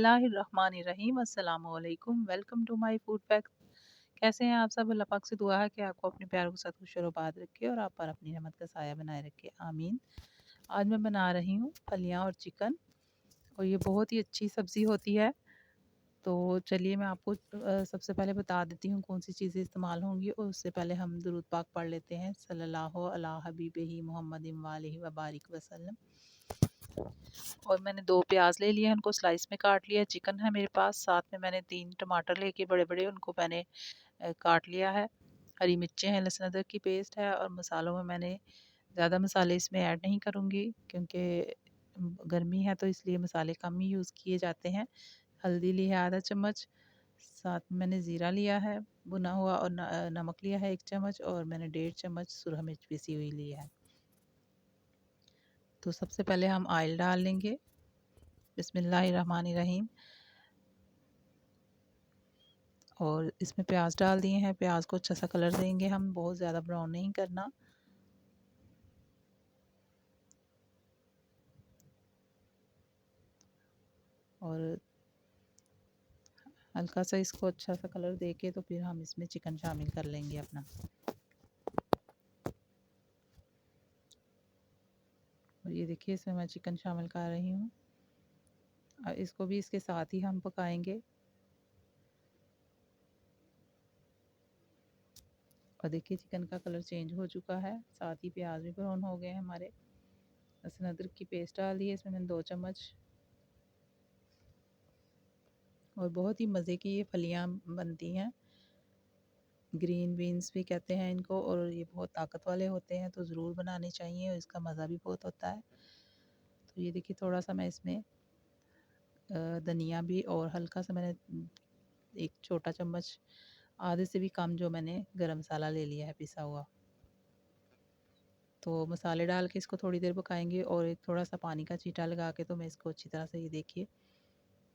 बिस्मिल्लाहिर्रहमानिर्रहीम अस्सलामुअलैकुम। Welcome to my food fact. कैसे हैं आप सब? अल्लाह पाक से दुआ है कि आपको अपने प्यारों के साथ खुश और आबाद रखे और आप पर अपनी रहमत का साया बनाए रखे, आमीन। आज मैं बना रही हूँ फलियाँ और चिकन, और ये बहुत ही अच्छी सब्ज़ी होती है। तो चलिए मैं आपको सबसे पहले बता देती हूँ कौन सी चीज़ें इस्तेमाल होंगी, और उससे पहले हम दुरूद पाक पढ़ लेते हैं। सल्लल्लाहु अला हबीबिही मुहम्मदिन व आलिहि व बारिक वसल्लम। और मैंने 2 प्याज ले लिए हैं, उनको स्लाइस में काट लिया। चिकन है मेरे पास, साथ में मैंने 3 टमाटर लेके बड़े-बड़े, उनको मैंने काट लिया है। हरी मिर्चें हैं, लहसुन अदरक की पेस्ट है, और मसालों में मैंने ज़्यादा मसाले इसमें ऐड नहीं करूँगी क्योंकि गर्मी है तो इसलिए मसाले कम ही यूज़ किए जाते हैं। हल्दी ली है आधा चम्मच, साथ में मैंने ज़ीरा लिया है भुना हुआ, और नमक लिया है 1 चम्मच, और मैंने 1.5 चम्मच सुरख मिर्च पिसी हुई ली है। तो सबसे पहले हम ऑयल डाल लेंगे। बिस्मिल्लाहिर्रहमानिर्रहीम। और इसमें प्याज डाल दिए हैं। प्याज को अच्छा सा कलर देंगे हम, बहुत ज़्यादा ब्राउन नहीं करना। और हल्का सा इसको अच्छा सा कलर देके तो फिर हम इसमें चिकन शामिल कर लेंगे अपना। और ये देखिए इसमें मैं चिकन शामिल कर रही हूँ, और इसको भी इसके साथ ही हम पकाएंगे। और देखिए चिकन का कलर चेंज हो चुका है, साथ ही प्याज भी ब्राउन हो गए हैं हमारे। लहसुन अदरक की पेस्ट डाल दी है इसमें मैंने 2 चम्मच। और बहुत ही मज़े की ये फलियाँ बनती हैं, ग्रीन बीन्स भी कहते हैं इनको, और ये बहुत ताकत वाले होते हैं, तो ज़रूर बनाने चाहिए और इसका मज़ा भी बहुत होता है। तो ये देखिए थोड़ा सा मैं इसमें धनिया भी, और हल्का सा मैंने 1 छोटा चम्मच, आधे से भी कम जो मैंने गरम मसाला ले लिया है पिसा हुआ। तो मसाले डाल के इसको थोड़ी देर पकाएंगे, और एक थोड़ा सा पानी का छींटा लगा के तो मैं इसको अच्छी तरह से, ये देखिए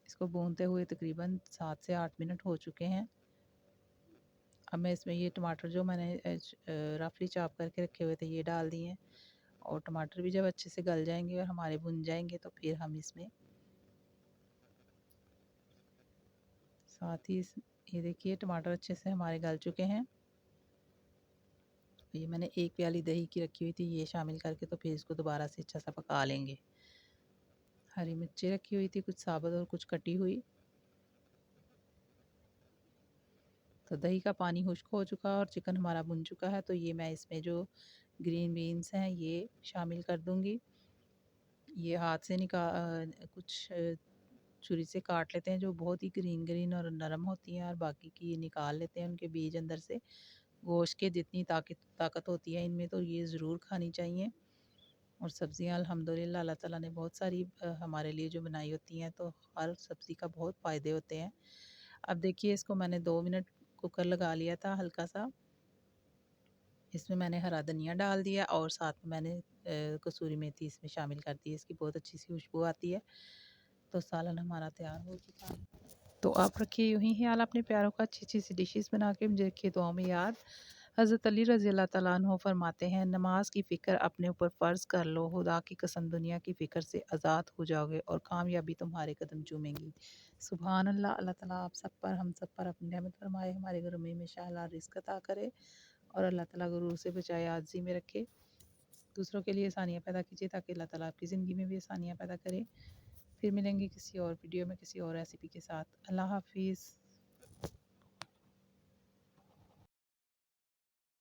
इसको भूनते हुए तकरीबन 7 से 8 मिनट हो चुके हैं। अब मैं इसमें ये टमाटर जो मैंने रफली चॉप करके रखे हुए थे ये डाल दिए हैं। और टमाटर भी जब अच्छे से गल जाएंगे और हमारे भुन जाएंगे तो फिर हम इसमें साथ ही ये देखिए टमाटर अच्छे से हमारे गल चुके हैं। ये मैंने 1 प्याली दही की रखी हुई थी, ये शामिल करके तो फिर इसको दोबारा से अच्छा सा पका लेंगे। हरी मिर्ची रखी हुई थी, कुछ साबुत और कुछ कटी हुई। तो दही का पानी खुश्क हो चुका और चिकन हमारा भुन चुका है, तो ये मैं इसमें जो ग्रीन बीन्स हैं ये शामिल कर दूंगी। ये हाथ से कुछ छुरी से काट लेते हैं, जो बहुत ही ग्रीन ग्रीन और नरम होती हैं, और बाकी की ये निकाल लेते हैं उनके बीज अंदर से। गोश्त के जितनी ताकत होती है इनमें, तो ये ज़रूर खानी चाहिए। और सब्ज़ियाँ अल्हम्दुलिल्लाह अल्लाह ताला ने बहुत सारी हमारे लिए जो बनाई होती हैं, तो हर सब्ज़ी का बहुत फ़ायदे होते हैं। अब देखिए इसको मैंने 2 मिनट कुकर लगा लिया था हल्का सा। इसमें मैंने हरा धनिया डाल दिया, और साथ में मैंने कसूरी मेथी इसमें शामिल कर दी है, इसकी बहुत अच्छी सी खुशबू आती है। तो सालन हमारा तैयार हो चुका है। तो आप रखिए यूँ ही ख्याल अपने प्यारों का, अच्छी-अच्छी सी डिशेज़ बना के मुझे रखिए दुआओं में याद। हज़रत अली रज़ी अल्लाह तआला अन्हु फरमाते हैं, नमाज की फ़िक्र अपने ऊपर फ़र्ज़ कर लो, खुदा की कसम दुनिया की फ़िक्र से आज़ाद हो जाओगे और कामयाबी तुम्हारे कदम चूमेगी। सुबहान अल्लाह। अल्लाह ताला आप सब पर, हम सब पर अपनी रहमत फरमाए, हमारे घरों में हमेशा हलाल रिज़्क़ अता करे, और अल्लाह ताला गुरूर से बचाए, आजिज़ी में रखे। दूसरों के लिए आसानियाँ पैदा कीजिए ताकि अल्लाह ताला आपकी ज़िंदगी में भी आसानियाँ पैदा करे। फिर मिलेंगे किसी और वीडियो में किसी और रेसिपी के साथ। अल्लाह हाफ़िज़।